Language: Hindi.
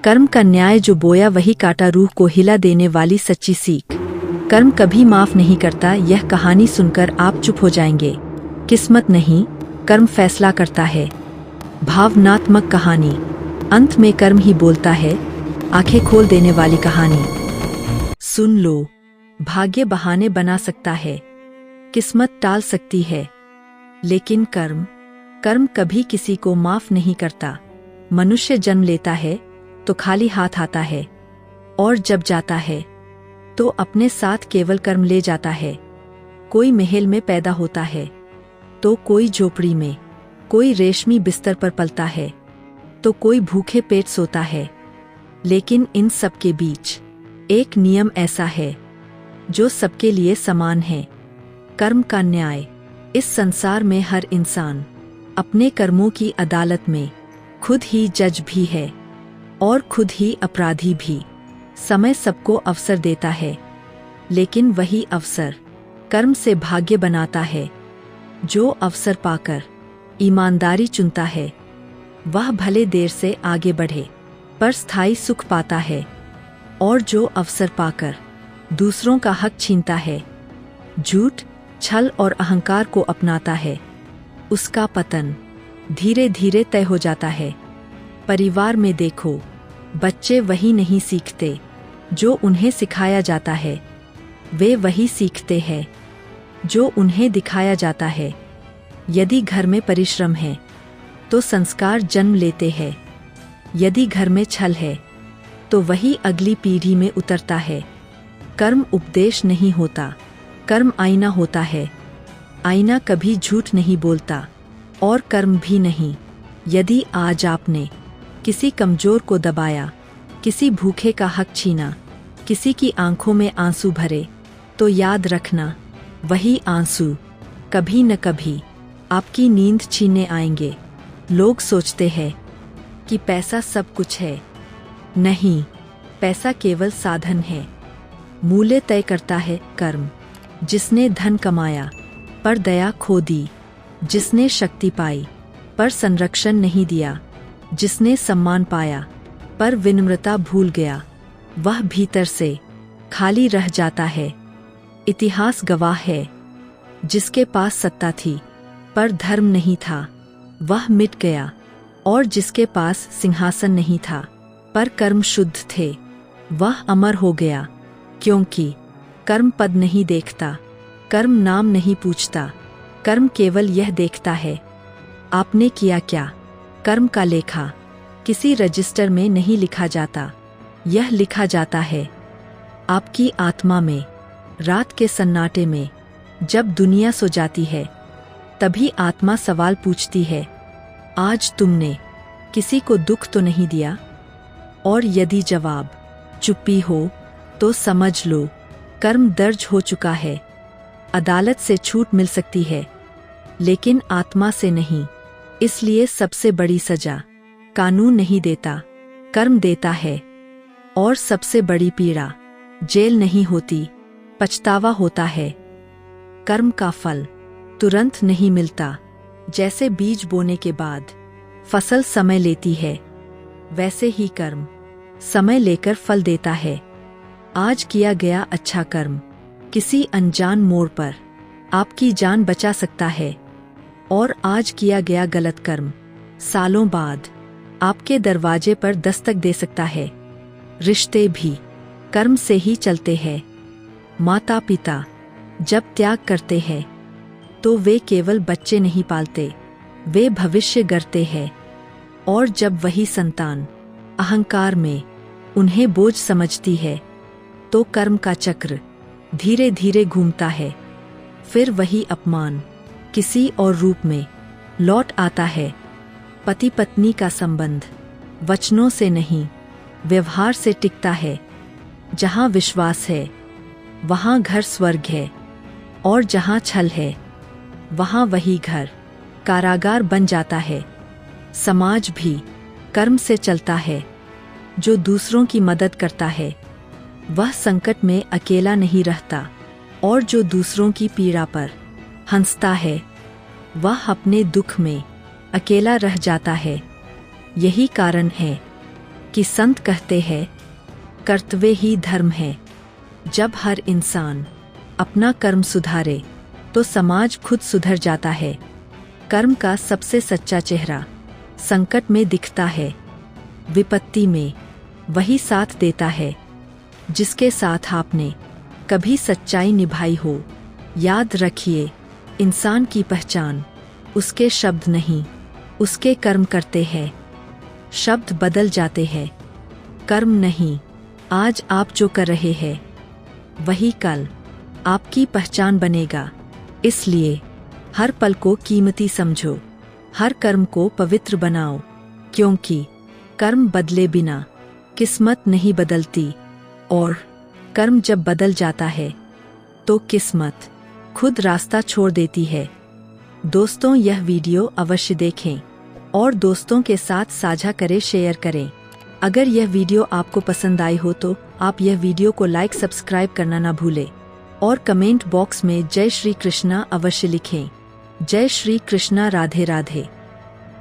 कर्म का न्याय जो बोया वही काटा, रूह को हिला देने वाली सच्ची सीख। कर्म कभी माफ नहीं करता। यह कहानी सुनकर आप चुप हो जाएंगे। किस्मत नहीं, कर्म फैसला करता है। भावनात्मक कहानी। अंत में कर्म ही बोलता है। आंखें खोल देने वाली कहानी। सुन लो। भाग्य बहाने बना सकता है, किस्मत टाल सकती है, लेकिन कर्म कभी किसी को माफ नहीं करता। मनुष्य जन्म लेता है तो खाली हाथ आता है, और जब जाता है तो अपने साथ केवल कर्म ले जाता है। कोई महल में पैदा होता है तो कोई झोपड़ी में, कोई रेशमी बिस्तर पर पलता है तो कोई भूखे पेट सोता है। लेकिन इन सब के बीच एक नियम ऐसा है जो सबके लिए समान है, कर्म का न्याय। इस संसार में हर इंसान अपने कर्मों की अदालत में खुद ही जज भी है और खुद ही अपराधी भी। समय सबको अवसर देता है, लेकिन वही अवसर कर्म से भाग्य बनाता है। जो अवसर पाकर ईमानदारी चुनता है वह भले देर से आगे बढ़े पर स्थायी सुख पाता है, और जो अवसर पाकर दूसरों का हक छीनता है, झूठ, छल और अहंकार को अपनाता है, उसका पतन धीरे धीरे तय हो जाता है। परिवार में देखो, बच्चे वही नहीं सीखते जो उन्हें सिखाया जाता है, वे वही सीखते हैं जो उन्हें दिखाया जाता है। यदि घर में परिश्रम है तो संस्कार जन्म लेते हैं। यदि घर में छल है तो वही अगली पीढ़ी में उतरता है। कर्म उपदेश नहीं होता, कर्म आईना होता है। आईना कभी झूठ नहीं बोलता और कर्म भी नहीं। यदि आज आपने किसी कमजोर को दबाया, किसी भूखे का हक छीना, किसी की आंखों में आंसू भरे, तो याद रखना वही आंसू कभी न कभी आपकी नींद छीनने आएंगे। लोग सोचते हैं कि पैसा सब कुछ है। नहीं, पैसा केवल साधन है। मूल्य तय करता है कर्म। जिसने धन कमाया पर दया खो दी, जिसने शक्ति पाई पर संरक्षण नहीं दिया, जिसने सम्मान पाया पर विनम्रता भूल गया, वह भीतर से खाली रह जाता है। इतिहास गवाह है, जिसके पास सत्ता थी पर धर्म नहीं था, वह मिट गया, और जिसके पास सिंहासन नहीं था पर कर्म शुद्ध थे, वह अमर हो गया। क्योंकि कर्म पद नहीं देखता, कर्म नाम नहीं पूछता, कर्म केवल यह देखता है आपने किया क्या। कर्म का लेखा किसी रजिस्टर में नहीं लिखा जाता, यह लिखा जाता है आपकी आत्मा में। रात के सन्नाटे में जब दुनिया सो जाती है, तभी आत्मा सवाल पूछती है, आज तुमने किसी को दुख तो नहीं दिया? और यदि जवाब चुप्पी हो तो समझ लो कर्म दर्ज हो चुका है। अदालत से छूट मिल सकती है, लेकिन आत्मा से नहीं। इसलिए सबसे बड़ी सजा कानून नहीं देता, कर्म देता है। और सबसे बड़ी पीड़ा जेल नहीं होती, पछतावा होता है। कर्म का फल तुरंत नहीं मिलता। जैसे बीज बोने के बाद फसल समय लेती है, वैसे ही कर्म समय लेकर फल देता है। आज किया गया अच्छा कर्म किसी अनजान मोड़ पर आपकी जान बचा सकता है, और आज किया गया गलत कर्म सालों बाद आपके दरवाजे पर दस्तक दे सकता है। रिश्ते भी कर्म से ही चलते हैं। माता पिता जब त्याग करते हैं तो वे केवल बच्चे नहीं पालते, वे भविष्य गढ़ते हैं। और जब वही संतान अहंकार में उन्हें बोझ समझती है, तो कर्म का चक्र धीरे धीरे घूमता है। फिर वही अपमान किसी और रूप में लौट आता है। पति पत्नी का संबंध वचनों से नहीं, व्यवहार से टिकता है। जहाँ विश्वास है वहाँ घर स्वर्ग है, और जहाँ छल है वहाँ वही घर कारागार बन जाता है। समाज भी कर्म से चलता है। जो दूसरों की मदद करता है वह संकट में अकेला नहीं रहता, और जो दूसरों की पीड़ा पर हंसता है वह अपने दुख में अकेला रह जाता है। यही कारण है कि संत कहते हैं कर्तव्य ही धर्म है। जब हर इंसान अपना कर्म सुधारे तो समाज खुद सुधर जाता है। कर्म का सबसे सच्चा चेहरा संकट में दिखता है, विपत्ति में वही साथ देता है जिसके साथ आपने कभी सच्चाई निभाई हो। याद रखिए, इंसान की पहचान उसके शब्द नहीं, उसके कर्म करते हैं। शब्द बदल जाते हैं, कर्म नहीं। आज आप जो कर रहे हैं वही कल आपकी पहचान बनेगा। इसलिए हर पल को कीमती समझो, हर कर्म को पवित्र बनाओ, क्योंकि कर्म बदले बिना किस्मत नहीं बदलती, और कर्म जब बदल जाता है तो किस्मत खुद रास्ता छोड़ देती है। दोस्तों, यह वीडियो अवश्य देखें और दोस्तों के साथ साझा करें, शेयर करें। अगर यह वीडियो आपको पसंद आई हो तो आप यह वीडियो को लाइक सब्सक्राइब करना ना भूलें और कमेंट बॉक्स में जय श्री कृष्णा अवश्य लिखें। जय श्री कृष्णा। राधे राधे।